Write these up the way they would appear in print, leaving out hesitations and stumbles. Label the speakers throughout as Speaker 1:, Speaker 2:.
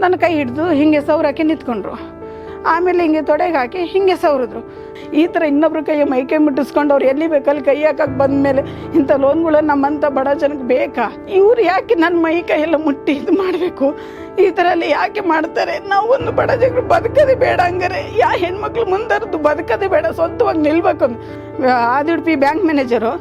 Speaker 1: ನನ್ನ ಕೈ ಹಿಡಿದು ಹಿಂಗೆ ಸೌರಕ್ಕೆ ನಿಂತ್ಕೊಂಡ್ರು. ಆಮೇಲೆ ಹಿಂಗೆ ತೊಡೆಗೆ ಹಾಕಿ ಹಿಂಗೆ ಸವರಿದ್ರು. ಈ ಥರ ಇನ್ನೊಬ್ರು ಮೈಕೈ ಮುಟ್ಟಿಸ್ಕೊಂಡು ಅವ್ರು ಎಲ್ಲಿ ಬೇಕಲ್ಲಿ ಕೈ ಹಾಕಕ್ಕೆ ಬಂದಮೇಲೆ ಇಂಥ ಲೋನ್ಗಳು ನಮ್ಮಂಥ ಬಡ ಜನಕ್ಕೆ ಬೇಕಾ? ಇವ್ರು ಯಾಕೆ ನನ್ನ ಮೈ ಕೈಯೆಲ್ಲ ಮುಟ್ಟಿ ಇದು ಮಾಡಬೇಕು? ಈ ಥರ ಎಲ್ಲ ಯಾಕೆ ಮಾಡ್ತಾರೆ? ನಾವು ಒಂದು ಬಡ ಜನರು ಬದುಕೋದೇ ಬೇಡ, ಹಂಗಾರೆ ಹೆಣ್ಮಕ್ಳು ಮುಂದರದು ಬದುಕೋದೇ ಬೇಡ, ಸ್ವಂತವಾಗಿ ನಿಲ್ಬೇಕು. ಆದಿಡ್ಪಿ ಬ್ಯಾಂಕ್ ಮ್ಯಾನೇಜರು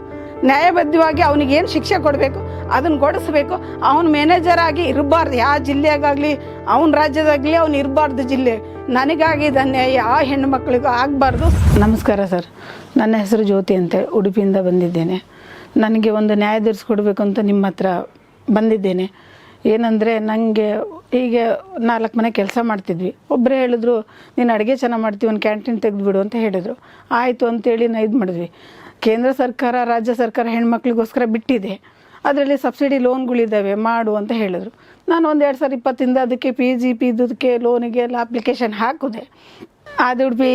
Speaker 1: ನ್ಯಾಯಬದ್ಧವಾಗಿ ಅವನಿಗೇನು ಶಿಕ್ಷೆ ಕೊಡಬೇಕು ಅದನ್ನು ಕೊಡಿಸ್ಬೇಕು. ಅವನು ಮ್ಯಾನೇಜರ್ ಆಗಿ ಇರಬಾರ್ದು, ಯಾವ ಜಿಲ್ಲೆಯಾಗಲಿ ಅವನ ರಾಜ್ಯದಾಗಲಿ ಅವ್ನು ಇರಬಾರ್ದು. ಜಿಲ್ಲೆ ನನಗಾಗಿದ್ದ ಅನ್ಯಾಯ ಯಾವ ಹೆಣ್ಣು ಮಕ್ಕಳಿಗೂ ಆಗಬಾರ್ದು. ನಮಸ್ಕಾರ ಸರ್, ನನ್ನ ಹೆಸರು ಜ್ಯೋತಿ ಅಂತ ಉಡುಪಿಯಿಂದ ಬಂದಿದ್ದೇನೆ. ನನಗೆ ಒಂದು ನ್ಯಾಯ ತೀರಿಸ್ಕೊಡ್ಬೇಕು ಅಂತ ನಿಮ್ಮ ಹತ್ರ ಬಂದಿದ್ದೇನೆ. ಏನಂದರೆ ನನಗೆ ಹೀಗೆ 4 ಮನೆ ಕೆಲಸ ಮಾಡ್ತಿದ್ವಿ. ಒಬ್ಬರೇ ಹೇಳಿದ್ರು, ನೀನು ಅಡುಗೆ ಚೆನ್ನಾಗಿ ಮಾಡ್ತೀವಿ, ಒಂದು ಕ್ಯಾಂಟೀನ್ ತೆಗೆದುಬಿಡು ಅಂತ ಹೇಳಿದರು. ಆಯಿತು ಅಂತೇಳಿ ನಾವು ಇದು ಮಾಡಿದ್ವಿ. ಕೇಂದ್ರ ಸರ್ಕಾರ ರಾಜ್ಯ ಸರ್ಕಾರ ಹೆಣ್ಮಕ್ಳಿಗೋಸ್ಕರ ಬಿಟ್ಟಿದೆ, ಅದರಲ್ಲಿ ಸಬ್ಸಿಡಿ ಲೋನ್ಗಳಿದ್ದಾವೆ ಮಾಡು ಅಂತ ಹೇಳಿದ್ರು. ನಾನು ಒಂದು 2020 ಅದಕ್ಕೆ PGP ಇದಕ್ಕೆ ಲೋನಿಗೆ ಎಲ್ಲ ಅಪ್ಲಿಕೇಶನ್ ಹಾಕಿದೆ. ಉಡುಪಿ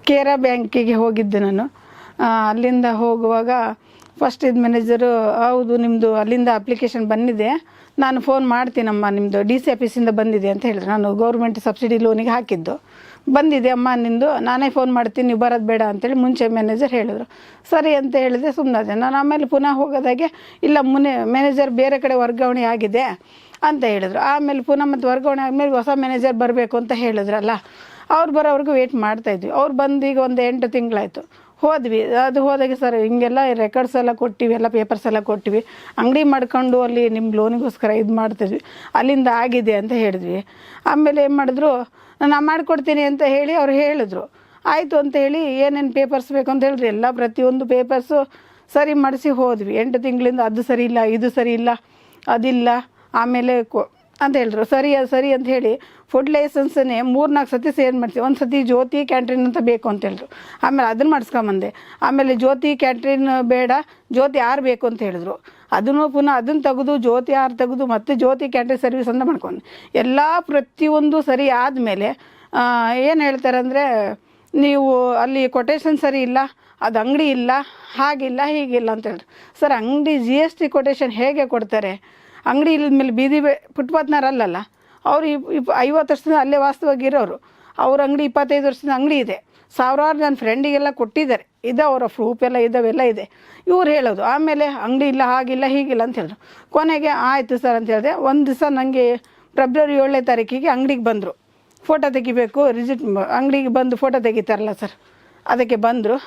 Speaker 1: ಕೇರಾ ಬ್ಯಾಂಕಿಗೆ ಹೋಗಿದ್ದೆ ನಾನು. ಅಲ್ಲಿಂದ ಹೋಗುವಾಗ ಫಸ್ಟ್ ಇದು ಮ್ಯಾನೇಜರು, ಹೌದು ನಿಮ್ಮದು ಅಲ್ಲಿಂದ ಅಪ್ಲಿಕೇಶನ್ ಬಂದಿದೆ, ನಾನು ಫೋನ್ ಮಾಡ್ತೀನಮ್ಮ, ನಿಮ್ಮದು DC ಆಫೀಸಿಂದ ಬಂದಿದೆ ಅಂತ ಹೇಳಿದ್ರು. ನಾನು ಗೌರ್ಮೆಂಟ್ ಸಬ್ಸಿಡಿ ಲೋನಿಗೆ ಹಾಕಿದ್ದು. ಬಂದಿದೆ ಅಮ್ಮ ನಿಂದು, ನಾನೇ ಫೋನ್ ಮಾಡ್ತೀನಿ, ನೀವು ಬರೋದು ಬೇಡ ಅಂತೇಳಿ ಮುಂಚೆ ಮ್ಯಾನೇಜರ್ ಹೇಳಿದ್ರು. ಸರಿ ಅಂತ ಹೇಳಿದೆ, ಸುಮ್ಮನಾದೆ ನಾನು. ಆಮೇಲೆ ಪುನಃ ಹೋಗೋದಾಗೆ ಇಲ್ಲ ಮ್ಯಾನೇಜರ್ ಬೇರೆ ಕಡೆ ವರ್ಗಾವಣೆ ಆಗಿದೆ ಅಂತ ಹೇಳಿದ್ರು. ಆಮೇಲೆ ಪುನಃ ಮತ್ತು ವರ್ಗಾವಣೆ ಆದಮೇಲೆ ಹೊಸ ಮ್ಯಾನೇಜರ್ ಬರಬೇಕು ಅಂತ ಹೇಳಿದ್ರಲ್ಲ, ಅವ್ರು ಬರೋವರೆಗೂ ವೆಯ್ಟ್ ಮಾಡ್ತಾಯಿದ್ವಿ. ಅವ್ರು ಬಂದು ಈಗ ಒಂದು 8 ತಿಂಗಳಾಯಿತು. ಹೋದ್ವಿ. ಅದು ಹೋದಾಗೆ ಸರ್ ಹಿಂಗೆಲ್ಲ ರೆಕಾರ್ಡ್ಸ್ ಎಲ್ಲ ಕೊಟ್ಟಿವಿ, ಎಲ್ಲ ಪೇಪರ್ಸ್ ಎಲ್ಲ ಕೊಟ್ಟಿವಿ, ಅಂಗಡಿ ಮಾಡ್ಕೊಂಡು ಅಲ್ಲಿ ನಿಮ್ಮ ಲೋನಿಗೋಸ್ಕರ ಇದು ಮಾಡ್ತಿದ್ವಿ, ಅಲ್ಲಿಂದ ಆಗಿದೆ ಅಂತ ಹೇಳಿದ್ವಿ. ಆಮೇಲೆ ಏನು ಮಾಡಿದ್ರು, ನಾನು ಮಾಡಿಕೊಡ್ತೀನಿ ಅಂತ ಹೇಳಿ ಅವ್ರು ಹೇಳಿದ್ರು. ಆಯಿತು ಅಂತ ಹೇಳಿ ಏನೇನು ಪೇಪರ್ಸ್ ಬೇಕು ಅಂತ ಹೇಳಿದ್ರು, ಎಲ್ಲ ಪ್ರತಿಯೊಂದು ಪೇಪರ್ಸು ಸರಿ ಮಾಡಿಸಿ ಹೋದ್ವಿ. 8 ತಿಂಗಳಿಂದ ಅದು ಸರಿ ಇಲ್ಲ, ಇದು ಸರಿ ಇಲ್ಲ, ಅದಿಲ್ಲ, ಆಮೇಲೆ ಅಂತ ಹೇಳಿದ್ರು. ಸರಿ ಅಂತ ಹೇಳಿ ಫುಡ್ ಲೈಸೆನ್ಸನ್ನೇ 3-4 ಸತಿ ಸೇರ್ ಮಾಡ್ತೀವಿ. ಒಂದು ಸತಿ ಜ್ಯೋತಿ ಕ್ಯಾಂಟ್ರಿನ್ ಅಂತ ಬೇಕು ಅಂತ ಹೇಳಿದ್ರು. ಆಮೇಲೆ ಅದನ್ನು ಮಾಡಿಸ್ಕೊಂಬಂದೆ. ಆಮೇಲೆ ಜ್ಯೋತಿ ಕ್ಯಾಂಟ್ರಿನ್ ಬೇಡ, ಜ್ಯೋತಿ ಆರ್ ಬೇಕು ಅಂತ ಹೇಳಿದ್ರು. ಅದನ್ನು ಪುನಃ ಅದನ್ನು ತೆಗೆದು ಜ್ಯೋತಿ ಆರ್ ತೆಗೆದು ಮತ್ತೆ ಜ್ಯೋತಿ ಕ್ಯಾಂಟ್ರಿನ್ ಸರ್ವಿಸ್ ಅಂತ ಮಾಡ್ಕೊಂಡು ಎಲ್ಲ ಪ್ರತಿಯೊಂದು ಸರಿ ಆದಮೇಲೆ ಏನು ಹೇಳ್ತಾರೆ ಅಂದರೆ, ನೀವು ಅಲ್ಲಿ ಕೊಟೇಶನ್ ಸರಿ ಇಲ್ಲ, ಅದು ಅಂಗಡಿ ಇಲ್ಲ, ಹಾಗಿಲ್ಲ ಹೀಗಿಲ್ಲ ಅಂತ ಹೇಳಿದ್ರು. ಸರ್, ಅಂಗಡಿ GST ಕೊಟೇಶನ್ ಹೇಗೆ ಕೊಡ್ತಾರೆ? ಅಂಗಡಿ ಇಲ್ಲದ್ಮೇಲೆ ಬೀದಿ ಫುಟ್ಪಾತ್ನಾರಲ್ಲ, ಅವರು 50 ವರ್ಷದಿಂದ ಅಲ್ಲೇ ವಾಸ್ತವಾಗಿರೋರು. ಅವ್ರ ಅಂಗಡಿ 25 ವರ್ಷದ ಅಂಗಡಿ ಇದೆ. ಸಾವಿರಾರು ನನ್ನ ಫ್ರೆಂಡಿಗೆಲ್ಲ ಕೊಟ್ಟಿದ್ದಾರೆ, ಇದೆ ಅವರ ಪ್ರೂಫ್ ಎಲ್ಲ ಇದ್ದಾವೆಲ್ಲ ಇದೆ. ಇವ್ರು ಹೇಳೋದು ಆಮೇಲೆ ಅಂಗಡಿ ಇಲ್ಲ, ಹಾಗಿಲ್ಲ ಹೀಗಿಲ್ಲ ಅಂತ ಹೇಳಿದ್ರು. ಕೊನೆಗೆ ಆಯಿತು ಸರ್ ಅಂತ ಹೇಳಿದೆ. ಒಂದು ದಿವಸ ನನಗೆ ಫೆಬ್ರವರಿ 7ನೇ ತಾರೀಕಿಗೆ ಅಂಗಡಿಗೆ ಬಂದರು, ಫೋಟೋ ತೆಗಿಬೇಕು, ಅಂಗಡಿಗೆ ಬಂದು ಫೋಟೋ ತೆಗಿತಾರಲ್ಲ ಸರ್, ಅದಕ್ಕೆ ಬಂದರು.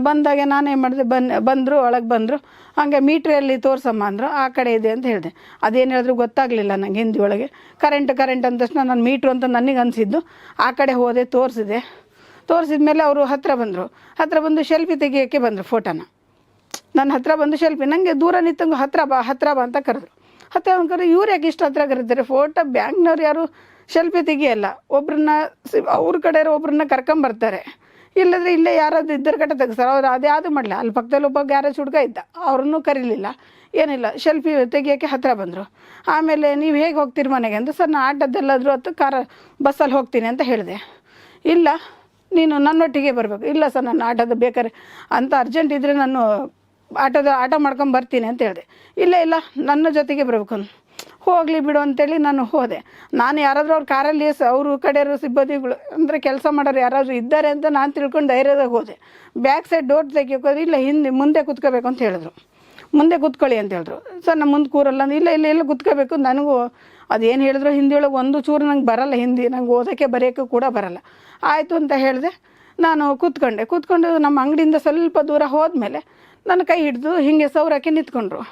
Speaker 1: ಬಂದಾಗ ನಾನೇನು ಮಾಡಿದೆ, ಬಂದರು, ಒಳಗೆ ಬಂದರು. ಹಾಗೆ ಮೀಟ್ರಲ್ಲಿ ತೋರಿಸಮ್ಮ ಅಂದರು. ಆ ಕಡೆ ಇದೆ ಅಂತ ಹೇಳಿದೆ. ಅದೇನು ಹೇಳಿದ್ರು ಗೊತ್ತಾಗಲಿಲ್ಲ ನನಗೆ ಹಿಂದಿ ಒಳಗೆ. ಕರೆಂಟ್ ಅಂದ ತಕ್ಷಣ ನಾನು ಮೀಟ್ರು ಅಂತ ನನಗೆ ಅನಿಸಿದ್ದು. ಆ ಕಡೆ ಹೋದೆ, ತೋರಿಸಿದ ಮೇಲೆ ಅವರು ಹತ್ತಿರ ಬಂದು ಶೆಲ್ಫಿ ತೆಗಿಯೋಕ್ಕೆ ಬಂದರು. ಫೋಟೋನ ನನ್ನ ಹತ್ತಿರ ಬಂದು ಶೆಲ್ಫಿ, ನನಗೆ ದೂರ ನಿಂತಂಗೆ ಹತ್ತಿರ ಬಾ ಅಂತ ಕರೆದ್ರು. ಇವ್ರು ಯಾಕೆ ಇಷ್ಟು ಹತ್ತಿರ ಕರೀತಾರೆ? ಫೋಟೋ ಬ್ಯಾಂಕ್ನವ್ರು ಯಾರು ಶೆಲ್ಫಿ ತೆಗಿಯಲ್ಲ, ಅವ್ರ ಕಡೆ ಒಬ್ರನ್ನ ಕರ್ಕೊಂಬರ್ತಾರೆ, ಇಲ್ಲದ್ರೆ ಇಲ್ಲೇ ಯಾರಾದ್ರು ಇದ್ದರ ಕಡೆ ತೆಗಿಸ್ತಾರೆ. ಅವ್ರು ಅದ್ಯಾವುದು ಮಾಡಲಿಲ್ಲ. ಅಲ್ಲಿ ಪಕ್ಕದಲ್ಲಿ ಒಬ್ಬ ಗ್ಯಾರೇಜ್ ಹುಡುಗ ಇದ್ದ, ಅವ್ರನ್ನೂ ಕರೀಲಿಲ್ಲ, ಏನಿಲ್ಲ. ಶೆಲ್ಫಿ ತೆಗಿಯೋಕ್ಕೆ ಹತ್ತಿರ ಬಂದರು. ಆಮೇಲೆ ನೀವು ಹೇಗೆ ಹೋಗ್ತೀರಿ ಮನೆಗೆ ಅಂತ. ಸರ್, ನಾನು ಆಟೋದಲ್ಲಾದರೂ ಬಸ್ಸಲ್ಲಿ ಹೋಗ್ತೀನಿ ಅಂತ ಹೇಳಿದೆ. ಇಲ್ಲ, ನೀನು ನನ್ನೊಟ್ಟಿಗೆ ಬರಬೇಕು. ಇಲ್ಲ ಸರ್, ನಾನು ಆಟೋದ ಬೇಕಾರೆ ಅಂತ ಅರ್ಜೆಂಟ್ ಇದ್ದರೆ ನಾನು ಆಟೋ ಮಾಡ್ಕೊಂಡು ಬರ್ತೀನಿ ಅಂತ ಹೇಳಿದೆ. ಇಲ್ಲ ನನ್ನ ಜೊತೆಗೆ ಬರಬೇಕು. ಹೋಗಲಿ ಬಿಡು ಅಂತೇಳಿ ನಾನು ಹೋದೆ. ನಾನು ಯಾರಾದರೂ ಅವ್ರ ಕಾರಲ್ಲಿ ಅವರು ಕಡೆಯವರು ಸಿಬ್ಬಂದಿಗಳು ಅಂದರೆ ಕೆಲಸ ಮಾಡೋರು ಯಾರಾದರೂ ಇದ್ದಾರೆ ಅಂತ ನಾನು ತಿಳ್ಕೊಂಡು ಧೈರ್ಯದಾಗ ಹೋದೆ. ಬ್ಯಾಕ್ ಸೈಡ್ ಡೋರ್ ತೆಗಿಯೋಕೋದ್ರೆ ಇಲ್ಲ, ಮುಂದೆ ಕೂತ್ಕೋಬೇಕು ಅಂತ ಹೇಳಿದ್ರು. ಮುಂದೆ ಕೂತ್ಕೊಳ್ಳಿ ಅಂತ ಹೇಳಿದ್ರು. ಸರ್, ನಾನು ಮುಂದೆ ಕೂರಲ್ಲ. ಇಲ್ಲ ಕೂತ್ಕೋಬೇಕು. ನನಗೂ ಅದೇನು ಹೇಳಿದ್ರು ಹಿಂದಿ ಒಳಗೆ ಒಂದು ಚೂರು ನಂಗೆ ಬರಲ್ಲ ಹಿಂದಿ, ನಂಗೆ ಓದೋಕ್ಕೆ ಬರೆಯೋಕ್ಕೂ ಕೂಡ ಬರಲ್ಲ. ಆಯಿತು ಅಂತ ಹೇಳಿದೆ. ನಾನು ಕೂತ್ಕೊಂಡು ನಮ್ಮ ಅಂಗಡಿಯಿಂದ ಸ್ವಲ್ಪ ದೂರ ಹೋದ್ಮೇಲೆ ನನ್ನ ಕೈ ಹಿಡಿದು ಹಿಂಗೆ ಸೌರಕ್ಕೆ ನಿಂತ್ಕೊಂಡ್ರು.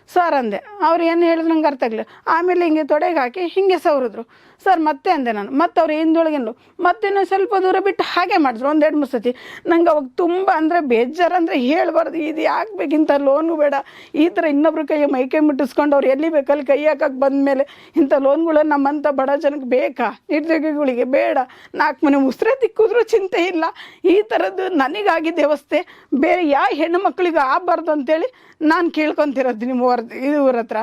Speaker 1: ಸರ್ ಅಂದೆ. ಅವ್ರು ಏನು ಹೇಳಿದ್ರು ನಂಗೆ ಅರ್ಥ ಆಗಲಿಲ್ಲ. ಆಮೇಲೆ ಹಿಂಗೆ ತೊಡೆಗೆ ಹಾಕಿ ಹಿಂಗೆ ಸವರಿದ್ರು. ಸರ್ ಮತ್ತೆ ಅಂದೆ ನಾನು. ಮತ್ತು ಅವ್ರು ಹಿಂದೊಳಗಿಂದು ಮತ್ತೇನೋ ಸ್ವಲ್ಪ ದೂರ ಬಿಟ್ಟು ಹಾಗೆ ಮಾಡಿದ್ರು 1-2-3 ಸತಿ. ನಂಗೆ ಅವಾಗ ತುಂಬ ಅಂದರೆ ಬೇಜಾರು, ಅಂದರೆ ಹೇಳ್ಬಾರ್ದು. ಇದು ಯಾಕೆ ಬೇಕಿಂತ ಲೋನು ಬೇಡ, ಈ ಥರ ಇನ್ನೊಬ್ರು ಮೈಕೈ ಮುಟ್ಟಿಸ್ಕೊಂಡು ಅವ್ರು ಎಲ್ಲಿ ಬೇಕಲ್ಲಿ ಕೈ ಹಾಕಕ್ಕೆ ಬಂದಮೇಲೆ ಇಂಥ ಲೋನ್ಗಳು ನಮ್ಮಂಥ ಬಡ ಜನಕ್ಕೆ ಬೇಕಾ? ನಿರ್ದೇಶಕಗಳಿಗೆ ಬೇಡ. 4 ಮನೆ ಉಸಿರೇ ತಿಕ್ಕಿದ್ರೂ ಚಿಂತೆ ಇಲ್ಲ. ಈ ಥರದ್ದು ನನಗಾಗಿದ್ದ ವ್ಯವಸ್ಥೆ ಬೇರೆ ಯಾವ ಹೆಣ್ಣು ಮಕ್ಕಳಿಗೆ ಆಗಬಾರ್ದು ಅಂತೇಳಿ ನಾನು ಕೇಳ್ಕೊತಿರೋದು ನಿಮ್ಮ ಇವ್ರ ಹತ್ರ.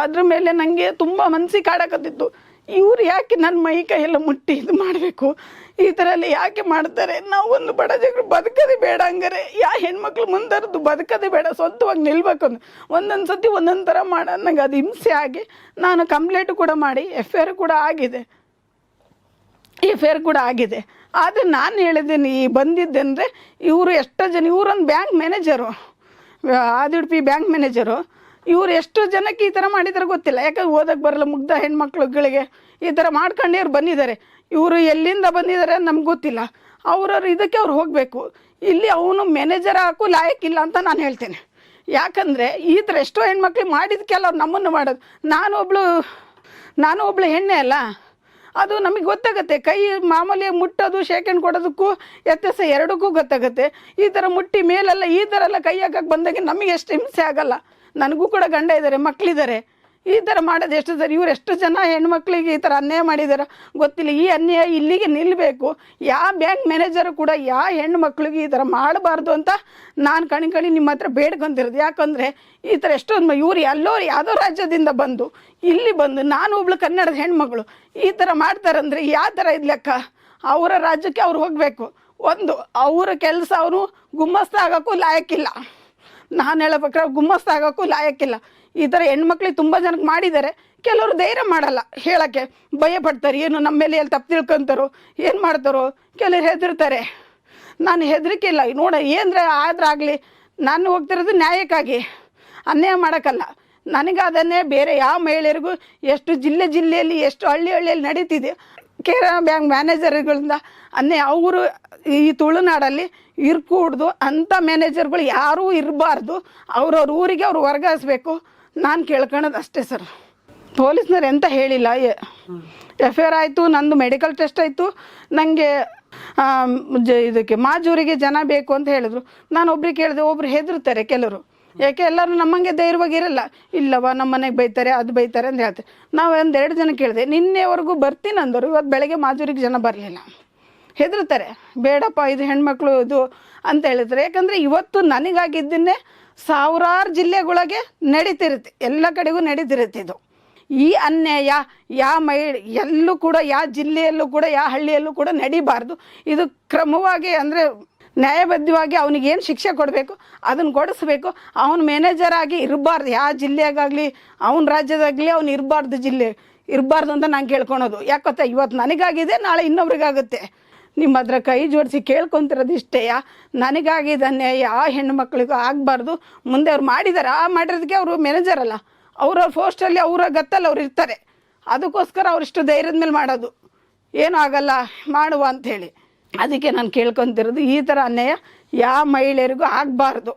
Speaker 1: ಅದ್ರ ಮೇಲೆ ನನಗೆ ತುಂಬ ಮನಸ್ಸಿಗೆ ಕಾಡಕತ್ತಿತ್ತು. ಇವ್ರು ಯಾಕೆ ನನ್ನ ಮೈ ಕೈಯೆಲ್ಲ ಮುಟ್ಟಿ ಇದು ಮಾಡಬೇಕು, ಈ ಥರ ಎಲ್ಲ ಯಾಕೆ ಮಾಡ್ತಾರೆ? ನಾವು ಒಂದು ಬಡ ಜಗರು ಬದುಕದೇ ಬೇಡ ಹಂಗಾರೆ, ಹೆಣ್ಮಕ್ಳು ಮುಂದರದು ಬದುಕದೇ ಬೇಡ, ಸ್ವಂತವಾಗಿ ನಿಲ್ಬೇಕು ಅಂದು ಒಂದೊಂದು ಸತಿ ಒಂದೊಂದು ಥರ ಮಾಡ ನನಗೆ ಅದು ಹಿಂಸೆ ಆಗಿ ನಾನು ಕಂಪ್ಲೇಂಟ್ ಕೂಡ ಮಾಡಿ FIR ಕೂಡ ಆಗಿದೆ, ಆದರೆ ನಾನು ಹೇಳಿದ್ದೀನಿ ಈ ಬಂದಿದ್ದೆ ಅಂದರೆ ಇವರು ಎಷ್ಟೋ ಜನ, ಇವರೊಂದು ಬ್ಯಾಂಕ್ ಮ್ಯಾನೇಜರು, ಆದಿಡ್ಪಿ ಬ್ಯಾಂಕ್ ಮ್ಯಾನೇಜರು, ಇವ್ರು ಎಷ್ಟು ಜನಕ್ಕೆ ಈ ಥರ ಮಾಡಿದ್ದಾರೆ ಗೊತ್ತಿಲ್ಲ. ಯಾಕಂದ್ರೆ ಓದಕ್ಕೆ ಬರಲ್ಲ ಮುಗ್ಧ ಹೆಣ್ಮಕ್ಳುಗಳಿಗೆ ಈ ಥರ ಮಾಡ್ಕೊಂಡೇ ಅವ್ರು ಬಂದಿದ್ದಾರೆ. ಇವರು ಎಲ್ಲಿಂದ ಬಂದಿದ್ದಾರೆ ನಮ್ಗೆ ಗೊತ್ತಿಲ್ಲ. ಅವ್ರವ್ರು ಇದಕ್ಕೆ ಅವ್ರು ಹೋಗಬೇಕು. ಇಲ್ಲಿ ಅವನು ಮ್ಯಾನೇಜರ್ ಹಾಕು ಲಾಯಕ್ಕಿಲ್ಲ ಅಂತ ನಾನು ಹೇಳ್ತೇನೆ. ಯಾಕಂದರೆ ಈ ಥರ ಎಷ್ಟೋ ಹೆಣ್ಮಕ್ಳು ಮಾಡಿದಕ್ಕೆಲ್ಲ ಅವ್ರು ನಮ್ಮನ್ನು ಮಾಡೋದು. ನಾನು ಒಬ್ಳು ಹೆಣ್ಣೆ ಅಲ್ಲ, ಅದು ನಮಗೆ ಗೊತ್ತಾಗುತ್ತೆ. ಕೈ ಮಾಮೂಲಿ ಮುಟ್ಟೋದು ಶೇಖಂಡ್ ಕೊಡೋದಕ್ಕೂ ವ್ಯತ್ಯಾಸ ಎರಡಕ್ಕೂ ಗೊತ್ತಾಗುತ್ತೆ. ಈ ಥರ ಮುಟ್ಟಿ ಮೇಲೆಲ್ಲ ಈ ಥರ ಎಲ್ಲ ಕೈ ಹಾಕಕ್ಕೆ ಬಂದಾಗ ನಮಗೆ ಎಷ್ಟು ಹಿಂಸೆ ಆಗಲ್ಲ. ನನಗೂ ಕೂಡ ಗಂಡ ಇದ್ದಾರೆ, ಮಕ್ಕಳಿದ್ದಾರೆ. ಈ ಥರ ಮಾಡೋದು ಎಷ್ಟು ಸರಿ? ಇವ್ರು ಎಷ್ಟು ಜನ ಹೆಣ್ಮಕ್ಳಿಗೆ ಈ ಥರ ಅನ್ಯಾಯ ಮಾಡಿದ್ದಾರೆ ಗೊತ್ತಿಲ್ಲ. ಈ ಅನ್ಯಾಯ ಇಲ್ಲಿಗೆ ನಿಲ್ಲಬೇಕು. ಯಾವ ಬ್ಯಾಂಕ್ ಮ್ಯಾನೇಜರು ಕೂಡ ಯಾವ ಹೆಣ್ಣು ಮಕ್ಳಿಗೆ ಈ ಥರ ಮಾಡಬಾರ್ದು ಅಂತ ನಾನು ಕಣಿ ನಿಮ್ಮ ಹತ್ರ ಬೇಡ್ಕೊಂತಿರೋದು. ಯಾಕಂದರೆ ಈ ಥರ ಎಷ್ಟೊಂದು ಇವ್ರು ಯಾವುದೋ ರಾಜ್ಯದಿಂದ ಬಂದು ಇಲ್ಲಿ ಬಂದು, ನಾನು ಒಬ್ಳು ಕನ್ನಡದ ಹೆಣ್ಮಗಳು, ಈ ಥರ ಮಾಡ್ತಾರಂದರೆ ಯಾವ ಥರ ಇದು ಲೆಕ್ಕ? ಅವರ ರಾಜ್ಯಕ್ಕೆ ಅವ್ರು ಹೋಗಬೇಕು. ಒಂದು ಅವರ ಕೆಲಸ ಅವನು ಗುಮ್ಮಸ್ತ ಆಗೋಕ್ಕೂ ಲಾಯಕ್ಕಿಲ್ಲ. ನಾನು ಹೇಳೋ ಪ್ರಕಾರ ಗುಮ್ಮಸ್ತ ಆಗೋಕ್ಕೂ ಲಾಯಕ್ಕಿಲ್ಲ. ಈ ಥರ ಹೆಣ್ಮಕ್ಳಿಗೆ ತುಂಬ ಜನಕ್ಕೆ ಮಾಡಿದ್ದಾರೆ. ಕೆಲವರು ಧೈರ್ಯ ಮಾಡಲ್ಲ ಹೇಳೋಕ್ಕೆ, ಭಯ ಪಡ್ತಾರೆ. ಏನು ನಮ್ಮ ಮೇಲೆ ಎಲ್ಲಿ ತಪ್ಪು ತಿಳ್ಕೊತಾರೋ, ಏನು ಮಾಡ್ತಾರೋ, ಕೆಲವರು ಹೆದರ್ತಾರೆ. ನಾನು ಹೆದರಿಕೆ ಇಲ್ಲ. ನೋಡ ಏನಂದರೆ ಆದ್ರಾಗಲಿ, ನಾನು ಹೋಗ್ತಿರೋದು ನ್ಯಾಯಕ್ಕಾಗಿ, ಅನ್ಯಾಯ ಮಾಡೋಕ್ಕಲ್ಲ. ನನಗಾದನ್ನೇ ಬೇರೆ ಯಾವ ಮಹಿಳೆಯರಿಗೂ ಎಷ್ಟು ಜಿಲ್ಲೆಯಲ್ಲಿ ಎಷ್ಟು ಹಳ್ಳಿಯಲ್ಲಿ ನಡೀತಿದೆ. ಕೇರಳ ಬ್ಯಾಂಕ್ ಮ್ಯಾನೇಜರ್ಗಳಿಂದ ಅನ್ಯಾಯ. ಅವರು ಈ ತುಳುನಾಡಲ್ಲಿ ಇರ್ಕೂಡ್ದು ಅಂಥ ಮ್ಯಾನೇಜರ್ಗಳು ಯಾರೂ ಇರಬಾರ್ದು. ಅವ್ರವ್ರ ಊರಿಗೆ ಅವ್ರು ವರ್ಗಾಯಿಸ್ಬೇಕು. ನಾನು ಕೇಳ್ಕೊಳ್ಳೋದು ಅಷ್ಟೇ ಸರ್. ಪೊಲೀಸ್ನವ್ರು ಎಂತ ಹೇಳಿಲ್ಲ. FIR ಆಯಿತು, ನಂದು ಮೆಡಿಕಲ್ ಟೆಸ್ಟ್ ಆಯಿತು, ನನಗೆ ಇದಕ್ಕೆ ಮಾಜೂರಿಗೆ ಜನ ಬೇಕು ಅಂತ ಹೇಳಿದ್ರು. ನಾನು ಒಬ್ರಿಗೆ ಕೇಳಿದೆ, ಒಬ್ರು ಹೆದರ್ತಾರೆ ಕೆಲವರು. ಯಾಕೆ ಎಲ್ಲರೂ ನಮ್ಮಂಗೆ ಧೈರ್ಯವಾಗಿರಲ್ಲ. ಇಲ್ಲವ ನಮ್ಮ ಮನೆಗೆ ಬೈತಾರೆ, ಅದು ಬೈತಾರೆ ಅಂತ ಹೇಳ್ತಾರೆ. ನಾವು ಒಂದೆರಡು ಜನ ಕೇಳಿದೆ, ನಿನ್ನೆವರೆಗೂ ಬರ್ತೀನಿ ಅಂದರು, ಇವತ್ತು ಬೆಳಗ್ಗೆ ಮಾಜೂರಿಗೆ ಜನ ಬರಲಿಲ್ಲ. ಹೆದರ್ತಾರೆ, ಬೇಡಪ್ಪ ಇದು ಹೆಣ್ಮಕ್ಳು ಇದು ಅಂತ ಹೇಳ್ತಾರೆ. ಯಾಕಂದರೆ ಇವತ್ತು ನನಗಾಗಿದ್ದನ್ನೇ ಸಾವಿರಾರು ಜಿಲ್ಲೆಗಳಿಗೆ ನಡೀತಿರುತ್ತೆ, ಎಲ್ಲ ಕಡೆಗೂ ನಡೀತಿರುತ್ತೆ. ಇದು ಈ ಅನ್ಯಾಯ ಯಾವ ಎಲ್ಲೂ ಕೂಡ, ಯಾವ ಜಿಲ್ಲೆಯಲ್ಲೂ ಕೂಡ, ಯಾವ ಹಳ್ಳಿಯಲ್ಲೂ ಕೂಡ ನಡಿಬಾರ್ದು. ಇದು ಕ್ರಮವಾಗಿ ಅಂದರೆ ನ್ಯಾಯಬದ್ಧವಾಗಿ ಅವನಿಗೇನು ಶಿಕ್ಷೆ ಕೊಡಬೇಕು ಅದನ್ನು ಕೊಡಿಸ್ಬೇಕು. ಅವನು ಮ್ಯಾನೇಜರ್ ಆಗಿ ಇರಬಾರ್ದು, ಯಾವ ಜಿಲ್ಲೆಗಾಗಲಿ ಅವನ ರಾಜ್ಯದಾಗಲಿ ಅವ್ನು ಇರಬಾರ್ದು ಅಂತ ನಾನು ಕೇಳ್ಕೊಳೋದು. ಯಾಕೊತ್ತಾ, ಇವತ್ತು ನನಗಾಗಿದೆ, ನಾಳೆ ಇನ್ನೊಬ್ರಿಗಾಗುತ್ತೆ. ನಿಮ್ಮ ಹತ್ರ ಕೈ ಜೋಡಿಸಿ ಕೇಳ್ಕೊತಿರೋದು ಇಷ್ಟೇ. ನನಗಾಗಿದೆ ಅನ್ಯಾಯ ಯಾವ ಹೆಣ್ಣು ಮಕ್ಕಳಿಗೂ ಆಗಬಾರ್ದು. ಮುಂದೆ ಅವ್ರು ಮಾಡಿದ್ದಾರೆ, ಮಾಡಿರೋದಕ್ಕೆ ಅವರು ಮ್ಯಾನೇಜರ್ ಅಲ್ಲ, ಅವ್ರವ್ರ ಪೋಸ್ಟಲ್ಲಿ ಅವರ ಗತ್ತಲ್ಲಿ ಅವ್ರು ಇರ್ತಾರೆ. ಅದಕ್ಕೋಸ್ಕರ ಅವರಿಷ್ಟು ಧೈರ್ಯದ ಮೇಲೆ ಮಾಡೋದು, ಏನೂ ಆಗಲ್ಲ ಮಾಡುವ ಅಂಥೇಳಿ. ಅದಕ್ಕೆ ನಾನು ಕೇಳ್ಕೊತಿರೋದು, ಈ ಥರ ಅನ್ಯಾಯ ಯಾವ ಮಹಿಳೆಯರಿಗೂ ಆಗಬಾರ್ದು.